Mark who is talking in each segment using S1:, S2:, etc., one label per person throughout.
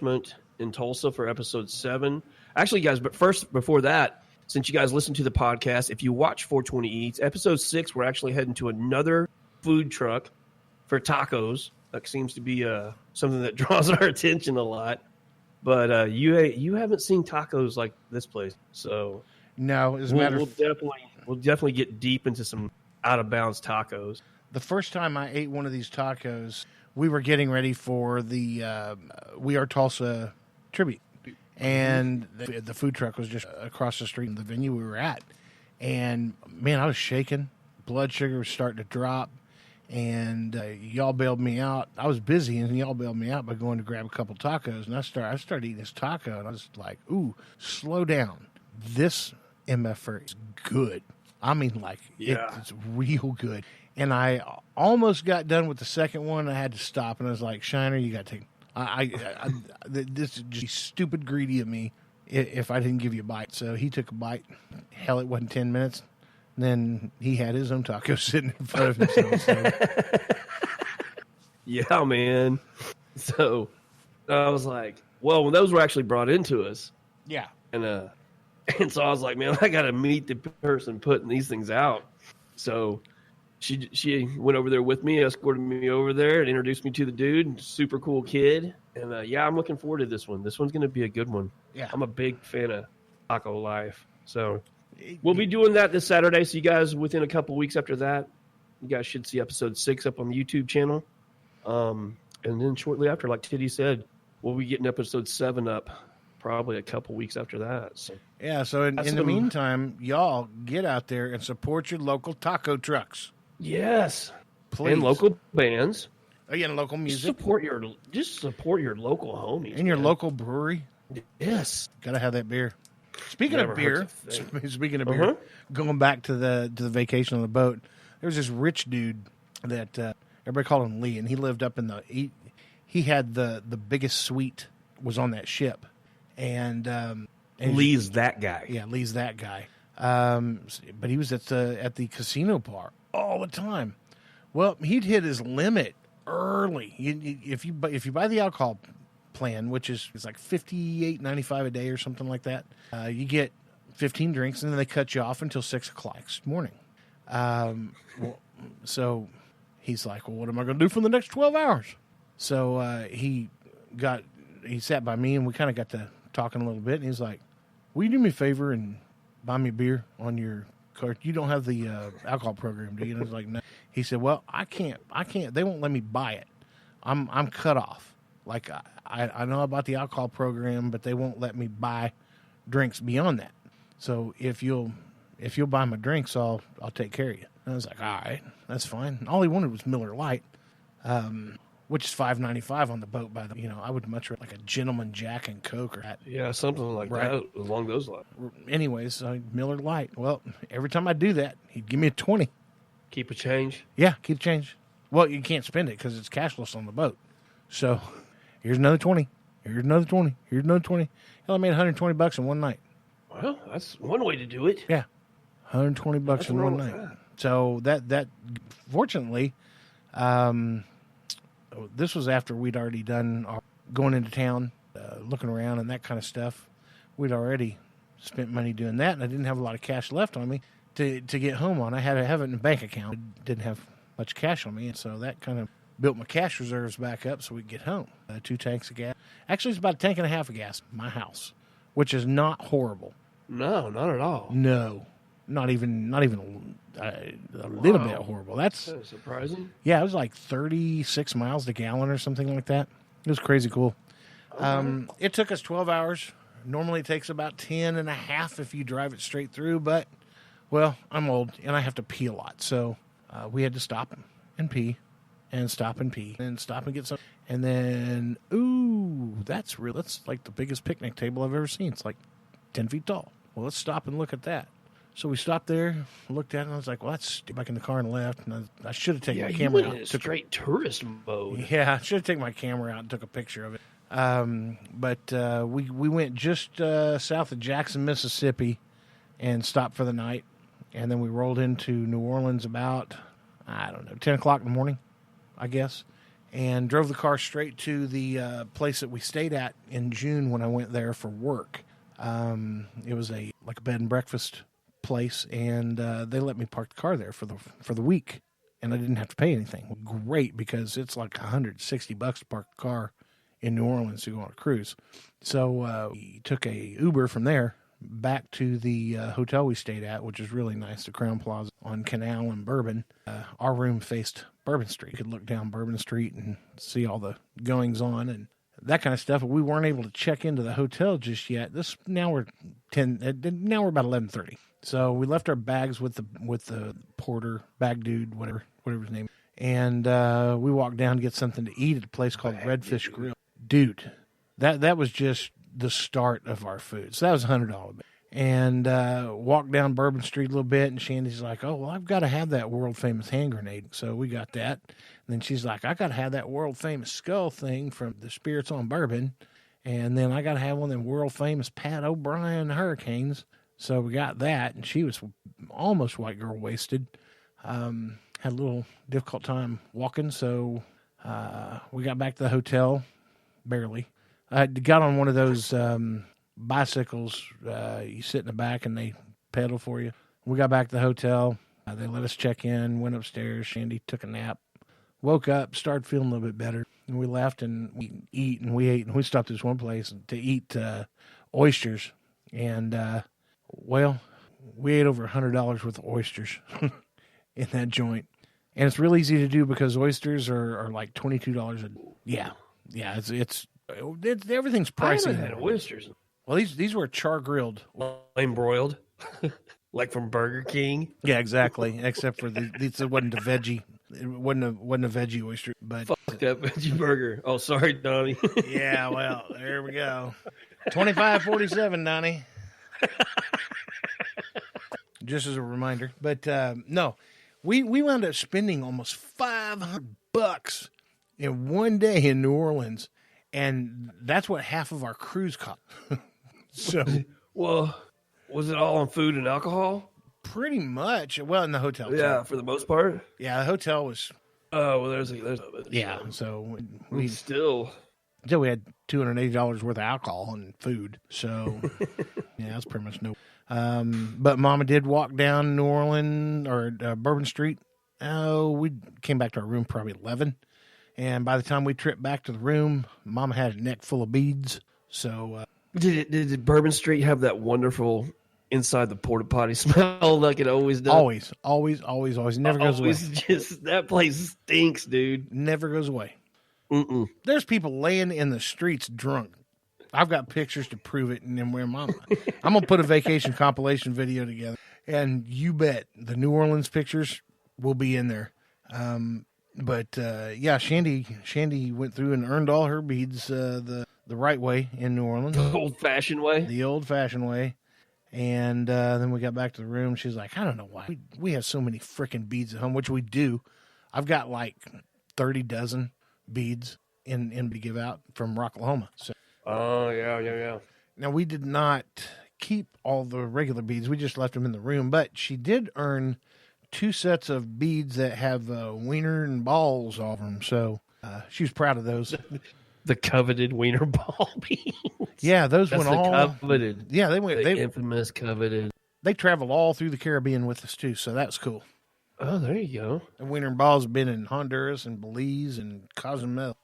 S1: in Tulsa for episode 7. Actually, guys, but first, before that, since you guys listen to the podcast, if you watch 420 Eats, episode 6, we're actually heading to another food truck for tacos. That seems to be something that draws our attention a lot. But you haven't seen tacos like this place, so
S2: no. As a
S1: we'll definitely get deep into some out of bounds tacos.
S2: The first time I ate one of these tacos, we were getting ready for the We Are Tulsa tribute, and the food truck was just across the street from the venue we were at. And man, I was shaking. Blood sugar was starting to drop. And y'all bailed me out. I was busy, and y'all bailed me out by going to grab a couple tacos. And I started eating this taco, and I was like, "Ooh, slow down! This MFR is good. I mean, like, it's real good." And I almost got done with the second one. I had to stop, and I was like, "Shiner, you got to take." This is just stupid greedy of me if I didn't give you a bite. So he took a bite. Hell, it wasn't 10 minutes. Then he had his own taco sitting in front of himself. So.
S1: Yeah, man. So I was like, well, when those were actually brought into us.
S2: Yeah.
S1: And so I was like, man, I got to meet the person putting these things out. So she went over there with me, escorted me over there, and introduced me to the dude. Super cool kid. And I'm looking forward to this one. This one's going to be a good one.
S2: Yeah.
S1: I'm a big fan of Taco Life. So we'll be doing that this Saturday. So you guys, within a couple weeks after that, you guys should see episode 6 up on the YouTube channel. And then shortly after, like Tiddy said, we'll be getting episode 7 up probably a couple weeks after that. So
S2: yeah. So in the meantime, y'all get out there and support your local taco trucks.
S1: Yes.
S2: Please.
S1: And local bands.
S2: And local music.
S1: Just support your local homies.
S2: And your local brewery.
S1: Yes.
S2: Gotta have that beer. Speaking of beer, going back to the vacation on the boat, there was this rich dude that everybody called him Lee, and he lived up in he had the biggest suite was on that ship, and
S1: Lee's that guy.
S2: Yeah, Lee's that guy. But he was at the casino bar all the time. Well, he'd hit his limit early. If you buy the alcohol plan, which is it's like $58.95 a day or something like that. You get 15 drinks, and then they cut you off until 6 o'clock this morning. So he's like, "Well, what am I going to do for the next 12 hours?" So he sat by me, and we kind of got to talking a little bit. And he's like, "Will you do me a favor and buy me a beer on your card? You don't have the alcohol program, do you?" And I was like, "No." He said, "Well, I can't. They won't let me buy it. I'm cut off. Like I know about the alcohol program, but they won't let me buy drinks beyond that. So if you'll buy my drinks, I'll take care of you." And I was like, "All right, that's fine." All he wanted was Miller Lite, which is $5.95 on the boat. I would much rather like a Gentleman Jack and Coke or that.
S1: Yeah, something like that along those lines.
S2: Anyways, Miller Lite. Well, every time I do that, he'd give me a 20.
S1: Keep a change.
S2: Yeah, keep change. Well, you can't spend it because it's cashless on the boat. So. Here's another 20. Here's another 20. Here's another 20. Hell, I made $120 in one night.
S1: Well, that's one way to do it.
S2: Yeah, $120 in one night. So that fortunately, this was after we'd already done our going into town, looking around and that kind of stuff. We'd already spent money doing that, and I didn't have a lot of cash left on me to get home on. I had to have it in a bank account. I didn't have much cash on me, and so that kind of built my cash reserves back up so we could get home. 2 tanks of gas. Actually, it's about a tank and a half of gas in my house, which is not horrible.
S1: No, not at all.
S2: No, not even a little bit horrible. That's
S1: surprising.
S2: Yeah, it was like 36 miles to gallon or something like that. It was crazy cool. It took us 12 hours. Normally it takes about 10 and a half if you drive it straight through, but, well, I'm old and I have to pee a lot. So we had to stop and pee. And stop and pee, and stop and get some, and then that's like the biggest picnic table I've ever seen. It's like 10 feet tall. Well, let's stop and look at that. So we stopped there, looked at it, and I was like, "Well, let's get back in the car and left." And I should have taken my camera out.
S1: Took straight tourist mode.
S2: Yeah, I should have taken my camera out and took a picture of it. But we went just south of Jackson, Mississippi, and stopped for the night, and then we rolled into New Orleans about 10 o'clock in the morning. I guess, and drove the car straight to the place that we stayed at in June when I went there for work. It was a bed and breakfast place, and they let me park the car there for the week, and I didn't have to pay anything. Great, because it's like $160 to park a car in New Orleans to go on a cruise. So we took a Uber from there back to the hotel we stayed at, which is really nice, the Crown Plaza on Canal and Bourbon. Our room faced Bourbon Street. You could look down Bourbon Street and see all the goings on and that kind of stuff. But we weren't able to check into the hotel just yet. Now we're about 11:30. So we left our bags with the porter, bag dude, whatever his name, and we walked down to get something to eat at a place called Redfish Grill. Dude, that was just the start of our food. So that was $100. And walked down Bourbon Street a little bit, and Shandy's like, oh, well, I've got to have that world-famous hand grenade. So we got that. And then she's like, I got to have that world-famous skull thing from the Spirits on Bourbon. And then I got to have one of them world-famous Pat O'Brien Hurricanes. So we got that, and she was almost white girl wasted. Had a little difficult time walking, so we got back to the hotel, barely. I got on one of those bicycles. You sit in the back and they pedal for you. We got back to the hotel. They let us check in, went upstairs. Shandy took a nap, woke up, started feeling a little bit better. And we left and we ate, and we stopped at this one place to eat oysters. And, well, we ate over $100 worth of oysters in that joint. And it's real easy to do because oysters are like $22 Yeah, it's everything's pricey.
S1: I haven't had oysters.
S2: Well, these were char grilled,
S1: Flame broiled, like from Burger King.
S2: Yeah, exactly. Except for it wasn't a veggie. It wasn't a veggie oyster. But
S1: fuck that veggie burger. Oh, sorry, Donnie.
S2: Yeah, well, there we go. 25.47, Donnie. Just as a reminder. But no, we wound up spending almost $500 in one day in New Orleans. And that's what half of our cruise cost. So,
S1: well, was it all on food and alcohol?
S2: Pretty much. Well, in the hotel.
S1: Yeah, for the most part.
S2: Yeah, the hotel was.
S1: Oh, well, there's
S2: yeah. So we
S1: had
S2: $280 worth of alcohol and food. So yeah, that's pretty much no. But Mama did walk down New Orleans or Bourbon Street. Oh, we came back to our room probably 11. And by the time we tripped back to the room, Mama had a neck full of beads. So,
S1: did Bourbon Street have that wonderful inside the porta potty smell like it always does?
S2: Always. Never goes away.
S1: That place stinks, dude.
S2: Never goes away.
S1: Mm-mm.
S2: There's people laying in the streets drunk. I've got pictures to prove it, and then where Mama. I'm gonna put a vacation compilation video together, and you bet the New Orleans pictures will be in there. But yeah, Shandy went through and earned all her beads the right way in New Orleans.
S1: The old-fashioned way?
S2: The old-fashioned way. And then we got back to the room. She's like, I don't know why. We have so many freaking beads at home, which we do. I've got like 30 dozen beads in to give out from Rocklahoma. So,
S1: oh, yeah.
S2: Now, we did not keep all the regular beads. We just left them in the room. But she did earn 2 sets of beads that have wiener and balls off them. So she was proud of those.
S1: The coveted wiener ball beads.
S2: Yeah, those
S1: That's
S2: went all
S1: coveted.
S2: Yeah, they went.
S1: The infamous coveted.
S2: They traveled all through the Caribbean with us too, so that was cool.
S1: Oh, there you go.
S2: The wiener and balls have been in Honduras and Belize and Cozumel.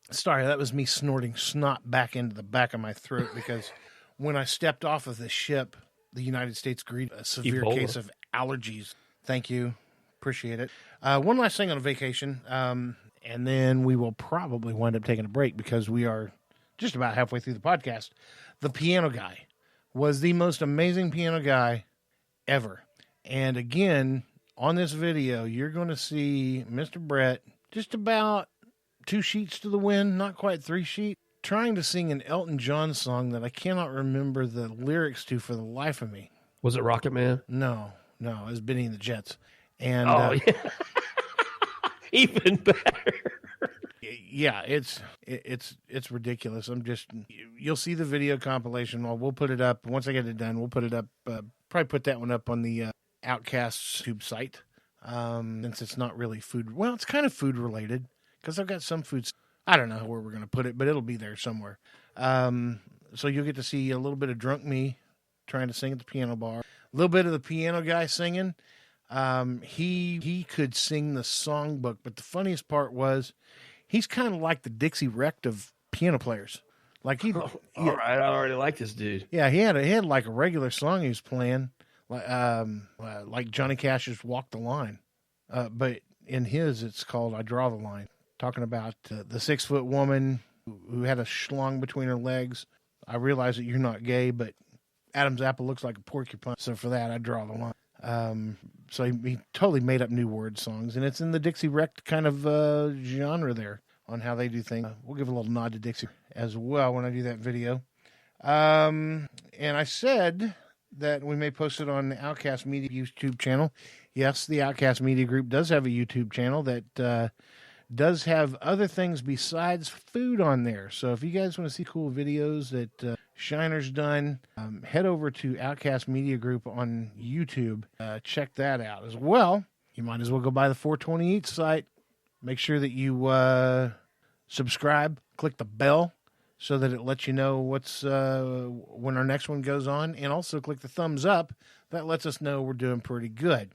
S2: Sorry, that was me snorting snot back into the back of my throat because when I stepped off of the ship, the United States greeted a severe
S1: Ebola.
S2: case of allergies. Thank you. Appreciate it. One last thing on a vacation, and then we will probably wind up taking a break because we are just about halfway through the podcast. The piano guy was the most amazing piano guy ever. And again, on this video, you're going to see Mr. Brett just about 2 sheets to the wind, not quite 3 sheets, trying to sing an Elton John song that I cannot remember the lyrics to for the life of me.
S1: Was it Rocket Man?
S2: No, it was Benny and the Jets. And
S1: yeah. Even better.
S2: Yeah, it's ridiculous. You'll see the video compilation. Well, we'll put it up once I get it done. We'll put it up. Probably put that one up on the Outcast tube site. Since it's not really food. Well, it's kind of food related because I've got some foods. I don't know where we're going to put it, but it'll be there somewhere. So you'll get to see a little bit of drunk me trying to sing at the piano bar. A little bit of the piano guy singing. He could sing the songbook, but the funniest part was he's kind of like the Dixie Wrecked of piano players. Like
S1: all right, I already like this dude.
S2: Yeah, he had like a regular song he was playing, like Johnny Cash's "Walk the Line," but in his it's called "I Draw the Line," talking about the 6-foot woman who had a schlong between her legs. I realize that you're not gay, but Adam's apple looks like a porcupine, so for that I draw the line. So he totally made up new word songs, and it's in the Dixie Wrecked kind of genre there on how they do things. We'll give a little nod to Dixie as well when I do that video. And I said that we may post it on the Outcast Media YouTube channel. Yes, the Outcast Media Group does have a YouTube channel that does have other things besides food on there. So if you guys want to see cool videos that Shiner's done, head over to Outcast Media Group on YouTube. Check that out as well. You might as well go by the 420 Eats site. Make sure that you subscribe, click the bell so that it lets you know what's when our next one goes on, and also click the thumbs up. That lets us know we're doing pretty good.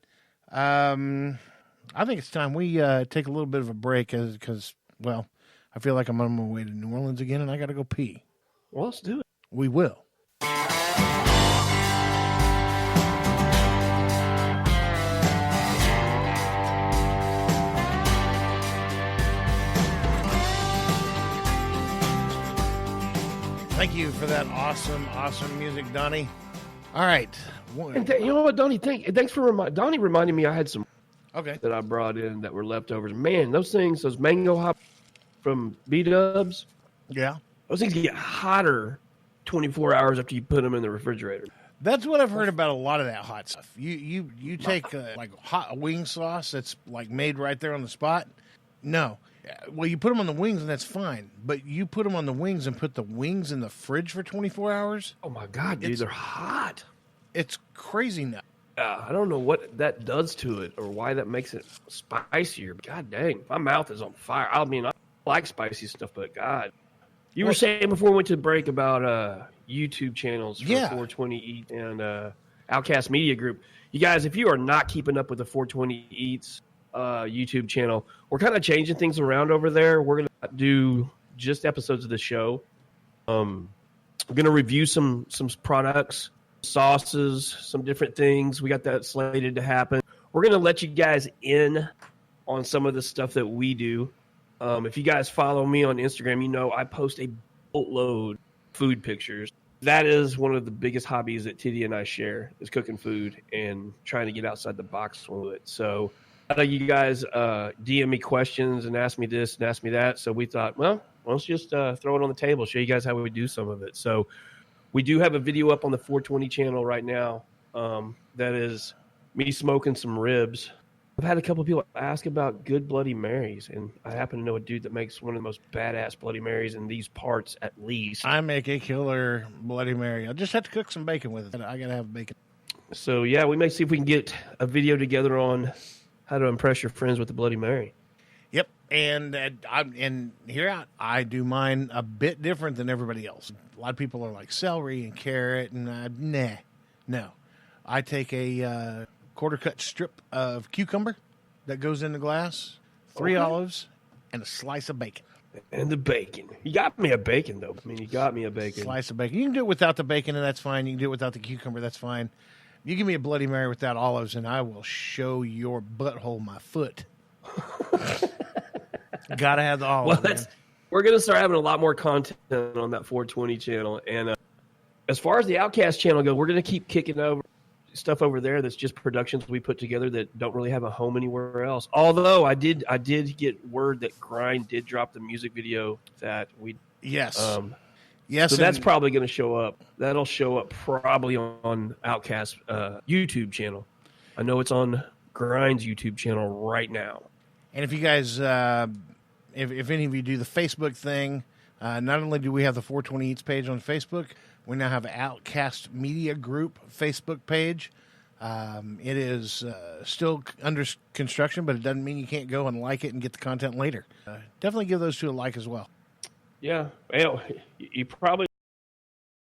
S2: I think it's time we take a little bit of a break because, well, I feel like I'm on my way to New Orleans again, and I got to go pee.
S1: Well, let's do it.
S2: We will. Thank you for that awesome music, Donnie. All right.
S1: And you know what, Donnie? Thanks for Donnie reminded me I had some that I brought in that were leftovers. Man, those mango hot from B-Dubs.
S2: Yeah.
S1: Those things get hotter 24 hours after you put them in the refrigerator.
S2: That's what I've heard about a lot of that hot stuff. You take like hot wing sauce that's like made right there on the spot. No. Well, you put them on the wings and that's fine. But you put them on the wings and put the wings in the fridge for 24 hours?
S1: Oh, my God, dude. They're hot.
S2: It's crazy now.
S1: I don't know what that does to it or why that makes it spicier. God dang, my mouth is on fire. I mean, I like spicy stuff, but God. You were saying before we went to break about YouTube channels for 420 Eat and Outcast Media Group. You guys, if you are not keeping up with the 420 Eats YouTube channel, we're kind of changing things around over there. We're going to do just episodes of the show. We're going to review some products, sauces, some different things. We got that slated to happen. We're going to let you guys in on some of the stuff that we do. If you guys follow me on Instagram, you know I post a boatload of food pictures. That is one of the biggest hobbies that Tiddy and I share is cooking food and trying to get outside the box with it. So you guys DM me questions and ask me this and ask me that. So we thought, well, let's just throw it on the table, show you guys how we do some of it. So we do have a video up on the 420 channel right now that is me smoking some ribs. I've had a couple of people ask about good Bloody Marys, and I happen to know a dude that makes one of the most badass Bloody Marys in these parts, at least.
S2: I make a killer Bloody Mary. I'll just have to cook some bacon with it. I got to have bacon.
S1: So, yeah, we may see if we can get a video together on how to impress your friends with the Bloody Mary.
S2: Yep, and here out, I do mine a bit different than everybody else. A lot of people are like celery and carrot, and no. I take a quarter-cut strip of cucumber that goes in the glass, 3 olives, and a slice of bacon.
S1: And the bacon. You got me a bacon, though. I mean, you got me a bacon.
S2: Slice of bacon. You can do it without the bacon, and that's fine. You can do it without the cucumber. That's fine. You give me a Bloody Mary without olives, and I will show your butthole my foot. Gotta have the olives.
S1: Well, we're going to start having a lot more content on that 420 channel. And as far as the Outcast channel goes, we're going to keep kicking over stuff over there that's just productions we put together that don't really have a home anywhere else. Although I did get word that Grind did drop the music video that we
S2: yes.
S1: So that's probably going to show up. That'll show up probably on Outcast YouTube channel. I know it's on Grind's YouTube channel right now.
S2: And if you guys, if any of you do the Facebook thing, not only do we have the 420 Eats page on Facebook, we now have an Outcast Media Group Facebook page. It is still under construction, but it doesn't mean you can't go and like it and get the content later. Definitely give those two a like as well.
S1: Yeah. Well, you probably